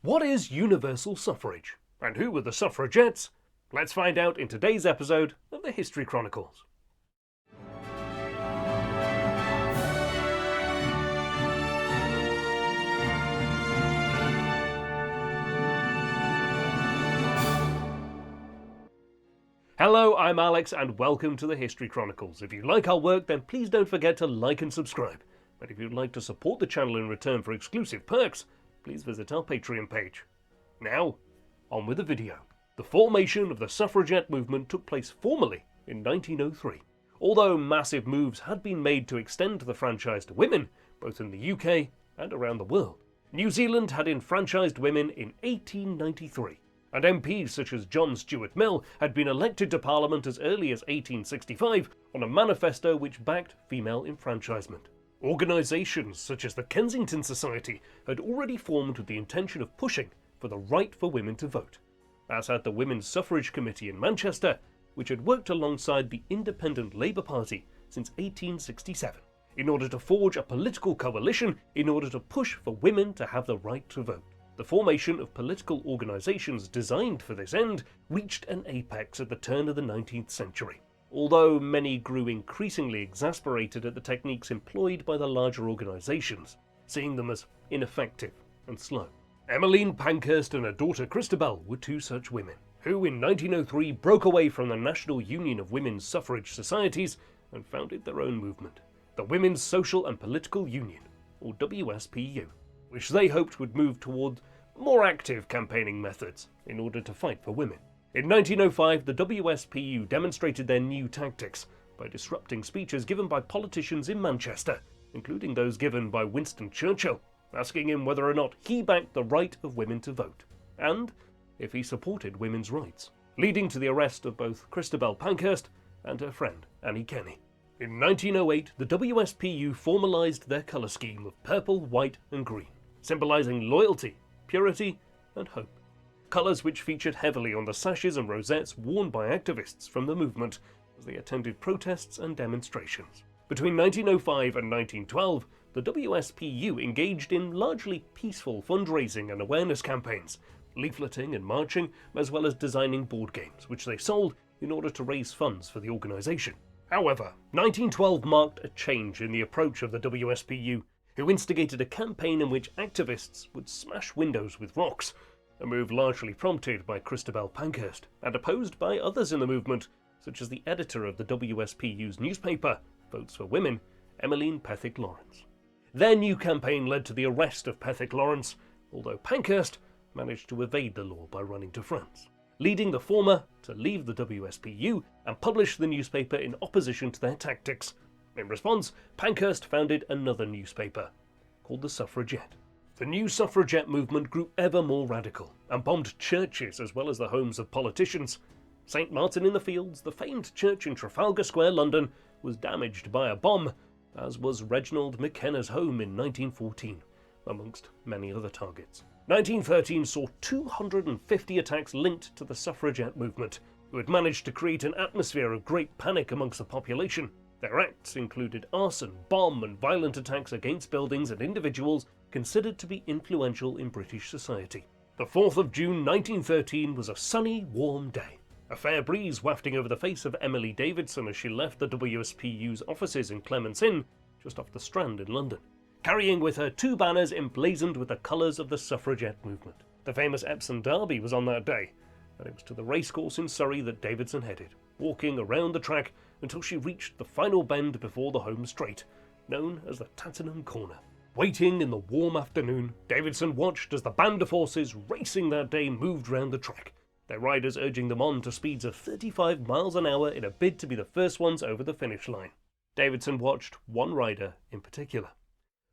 What is universal suffrage? And who were the suffragettes? Let's find out in today's episode of the History Chronicles. Hello, I'm Alex and welcome to the History Chronicles. If you like our work, then please don't forget to like and subscribe. And if you'd like to support the channel in return for exclusive perks, please visit our Patreon page. Now, on with the video. The formation of the suffragette movement took place formally in 1903. Although massive moves had been made to extend the franchise to women, both in the UK and around the world. New Zealand had enfranchised women in 1893, and MPs such as John Stuart Mill had been elected to Parliament as early as 1865 on a manifesto which backed female enfranchisement. Organisations such as the Kensington Society had already formed with the intention of pushing for the right for women to vote, as had the Women's Suffrage Committee in Manchester, which had worked alongside the Independent Labour Party since 1867, in order to forge a political coalition in order to push for women to have the right to vote. The formation of political organisations designed for this end reached an apex at the turn of the 19th century, although many grew increasingly exasperated at the techniques employed by the larger organisations, seeing them as ineffective and slow. Emmeline Pankhurst and her daughter Christabel were two such women, who in 1903 broke away from the National Union of Women's Suffrage Societies and founded their own movement, the Women's Social and Political Union, or WSPU, which they hoped would move toward more active campaigning methods in order to fight for women. In 1905, the WSPU demonstrated their new tactics by disrupting speeches given by politicians in Manchester, including those given by Winston Churchill, asking him whether or not he backed the right of women to vote, and if he supported women's rights, leading to the arrest of both Christabel Pankhurst and her friend Annie Kenney. In 1908, the WSPU formalised their colour scheme of purple, white and green, symbolising loyalty, purity and hope. Colours which featured heavily on the sashes and rosettes worn by activists from the movement as they attended protests and demonstrations. Between 1905 and 1912, the WSPU engaged in largely peaceful fundraising and awareness campaigns, leafleting and marching, as well as designing board games, which they sold in order to raise funds for the organisation. However, 1912 marked a change in the approach of the WSPU, who instigated a campaign in which activists would smash windows with rocks, a move largely prompted by Christabel Pankhurst and opposed by others in the movement, such as the editor of the WSPU's newspaper, Votes for Women, Emmeline Pethick Lawrence. Their new campaign led to the arrest of Pethick Lawrence, although Pankhurst managed to evade the law by running to France, leading the former to leave the WSPU and publish the newspaper in opposition to their tactics. In response, Pankhurst founded another newspaper, called the Suffragette. The new suffragette movement grew ever more radical and bombed churches as well as the homes of politicians. St. Martin in the Fields, the famed church in Trafalgar Square, London, was damaged by a bomb, as was Reginald McKenna's home in 1914, amongst many other targets. 1913 saw 250 attacks linked to the suffragette movement, who had managed to create an atmosphere of great panic amongst the population. Their acts included arson, bomb and violent attacks against buildings and individuals considered to be influential in British society. The 4th of June 1913 was a sunny, warm day. A fair breeze wafting over the face of Emily Davidson as she left the WSPU's offices in Clement's Inn, just off the Strand in London, carrying with her two banners emblazoned with the colours of the suffragette movement. The famous Epson Derby was on that day, and it was to the racecourse in Surrey that Davidson headed, walking around the track until she reached the final bend before the home straight, known as the Tattenham Corner. Waiting in the warm afternoon, Davidson watched as the band of horses racing that day moved round the track, their riders urging them on to speeds of 35 miles an hour in a bid to be the first ones over the finish line. Davidson watched one rider in particular,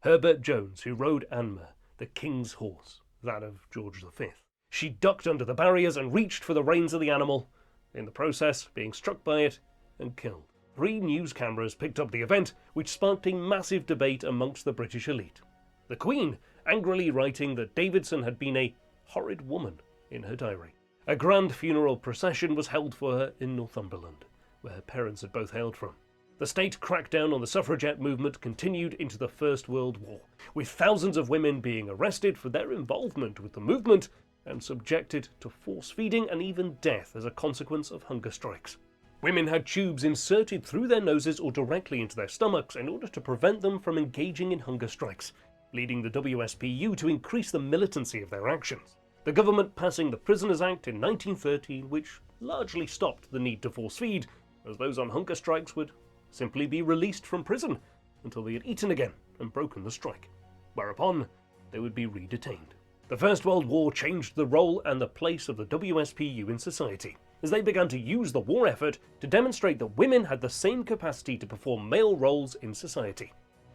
Herbert Jones, who rode Anmer, the King's horse, that of George V. She ducked under the barriers and reached for the reins of the animal, in the process being struck by it and killed. 3 news cameras picked up the event, which sparked a massive debate amongst the British elite. The Queen angrily writing that Davidson had been a horrid woman in her diary. A grand funeral procession was held for her in Northumberland, where her parents had both hailed from. The state crackdown on the suffragette movement continued into the First World War, with thousands of women being arrested for their involvement with the movement and subjected to force feeding and even death as a consequence of hunger strikes. Women had tubes inserted through their noses or directly into their stomachs in order to prevent them from engaging in hunger strikes, leading the WSPU to increase the militancy of their actions. The government passing the Prisoners Act in 1913, which largely stopped the need to force feed, as those on hunger strikes would simply be released from prison until they had eaten again and broken the strike, whereupon they would be re-detained. The First World War changed the role and the place of the WSPU in society, as they began to use the war effort to demonstrate that women had the same capacity to perform male roles in society,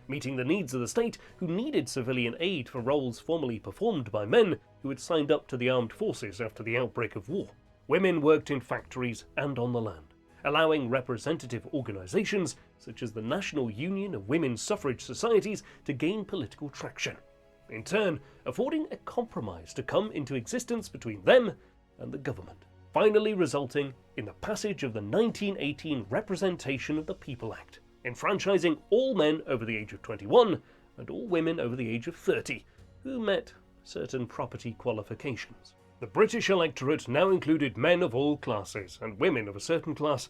meeting the needs of the state who needed civilian aid for roles formerly performed by men who had signed up to the armed forces after the outbreak of war. Women worked in factories and on the land, allowing representative organisations such as the National Union of Women's Suffrage Societies to gain political traction, in turn affording a compromise to come into existence between them and the government, finally resulting in the passage of the 1918 Representation of the People Act, enfranchising all men over the age of 21 and all women over the age of 30 who met certain property qualifications. The British electorate now included men of all classes and women of a certain class,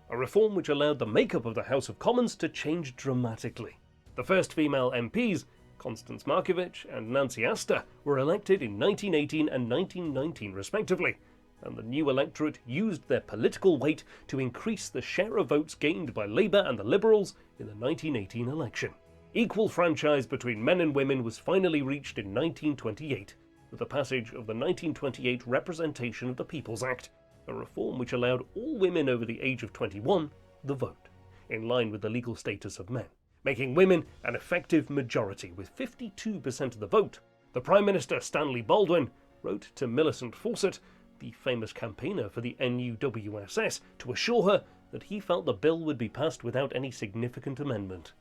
a reform which allowed the makeup of the House of Commons to change dramatically. The first female MPs, Constance Markievicz and Nancy Astor, were elected in 1918 and 1919 respectively, and the new electorate used their political weight to increase the share of votes gained by Labour and the Liberals in the 1918 election. Equal franchise between men and women was finally reached in 1928, with the passage of the 1928 Representation of the People's Act, a reform which allowed all women over the age of 21 the vote, in line with the legal status of men, making women an effective majority with 52% of the vote. The Prime Minister Stanley Baldwin wrote to Millicent Fawcett, the famous campaigner for the NUWSS, to assure her that he felt the bill would be passed without any significant amendment.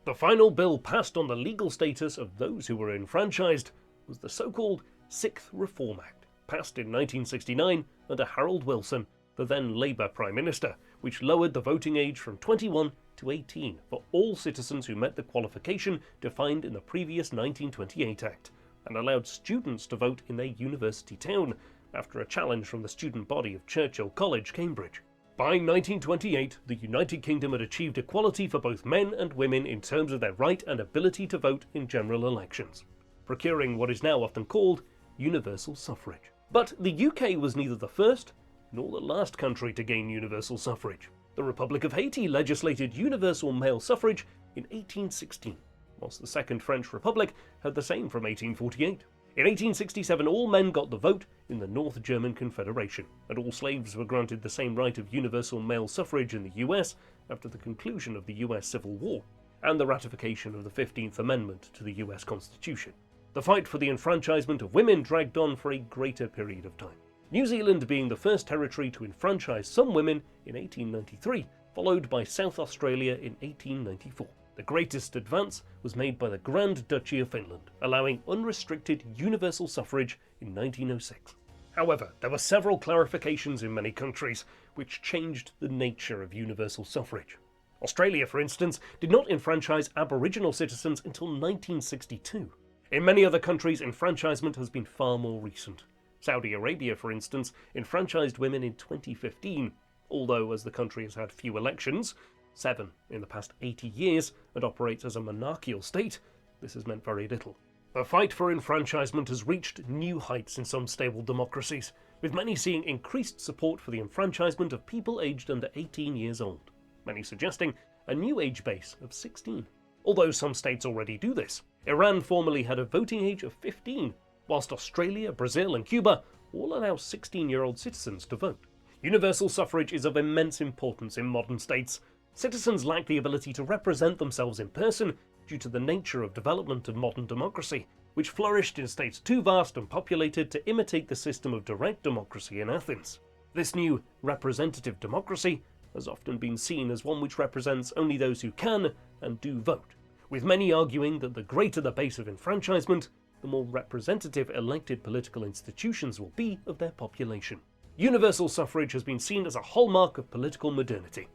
The final bill passed on the legal status of those who were enfranchised was the so-called Sixth Reform Act, passed in 1969 under Harold Wilson, the then Labour Prime Minister, which lowered the voting age from 21 to 18 for all citizens who met the qualification defined in the previous 1928 Act, and allowed students to vote in their university town, after a challenge from the student body of Churchill College, Cambridge. By 1928, the United Kingdom had achieved equality for both men and women in terms of their right and ability to vote in general elections, procuring what is now often called universal suffrage. But the UK was neither the first nor the last country to gain universal suffrage. The Republic of Haiti legislated universal male suffrage in 1816, whilst the Second French Republic had the same from 1848. In 1867, all men got the vote in the North German Confederation, and all slaves were granted the same right of universal male suffrage in the US after the conclusion of the US Civil War, and the ratification of the 15th Amendment to the US Constitution. The fight for the enfranchisement of women dragged on for a greater period of time, New Zealand being the first territory to enfranchise some women in 1893, followed by South Australia in 1894. The greatest advance was made by the Grand Duchy of Finland, allowing unrestricted universal suffrage in 1906. However, there were several clarifications in many countries which changed the nature of universal suffrage. Australia, for instance, did not enfranchise Aboriginal citizens until 1962. In many other countries, enfranchisement has been far more recent. Saudi Arabia, for instance, enfranchised women in 2015, although as the country has had few elections, 7 in the past 80 years, and operates as a monarchical state, this has meant very little. The fight for enfranchisement has reached new heights in some stable democracies, with many seeing increased support for the enfranchisement of people aged under 18 years old, many suggesting a new age base of 16. Although some states already do this. Iran formerly had a voting age of 15, whilst Australia, Brazil and Cuba all allow 16-year-old citizens to vote. Universal suffrage is of immense importance in modern states. Citizens lack the ability to represent themselves in person due to the nature of development of modern democracy, which flourished in states too vast and populated to imitate the system of direct democracy in Athens. This new representative democracy has often been seen as one which represents only those who can and do vote, with many arguing that the greater the base of enfranchisement, the more representative elected political institutions will be of their population. Universal suffrage has been seen as a hallmark of political modernity.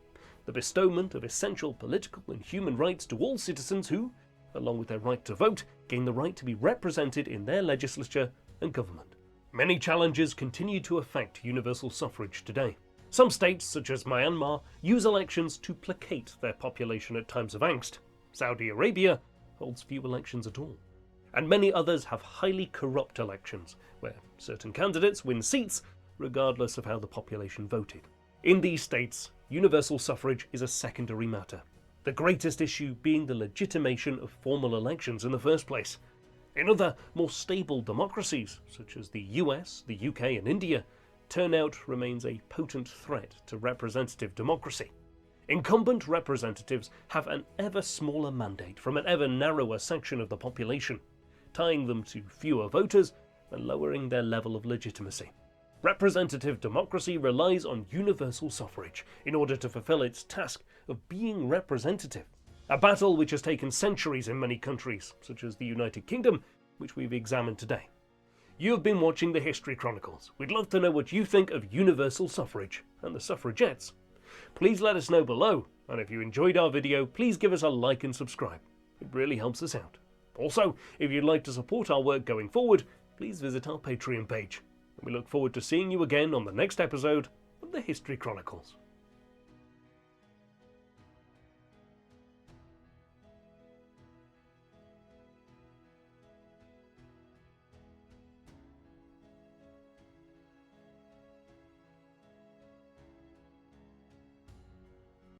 the bestowment of essential political and human rights to all citizens who, along with their right to vote, gain the right to be represented in their legislature and government. Many challenges continue to affect universal suffrage today. Some states, such as Myanmar, use elections to placate their population at times of angst. Saudi Arabia holds few elections at all. And many others have highly corrupt elections, where certain candidates win seats regardless of how the population voted. In these states, universal suffrage is a secondary matter, the greatest issue being the legitimation of formal elections in the first place. In other, more stable democracies, such as the US, the UK and India, turnout remains a potent threat to representative democracy. Incumbent representatives have an ever smaller mandate from an ever narrower section of the population, tying them to fewer voters and lowering their level of legitimacy. Representative democracy relies on universal suffrage in order to fulfill its task of being representative, a battle which has taken centuries in many countries, such as the United Kingdom, which we've examined today. You have been watching the History Chronicles. We'd love to know what you think of universal suffrage and the suffragettes. Please let us know below, and if you enjoyed our video, please give us a like and subscribe. It really helps us out. Also, if you'd like to support our work going forward, please visit our Patreon page. And we look forward to seeing you again on the next episode of the History Chronicles.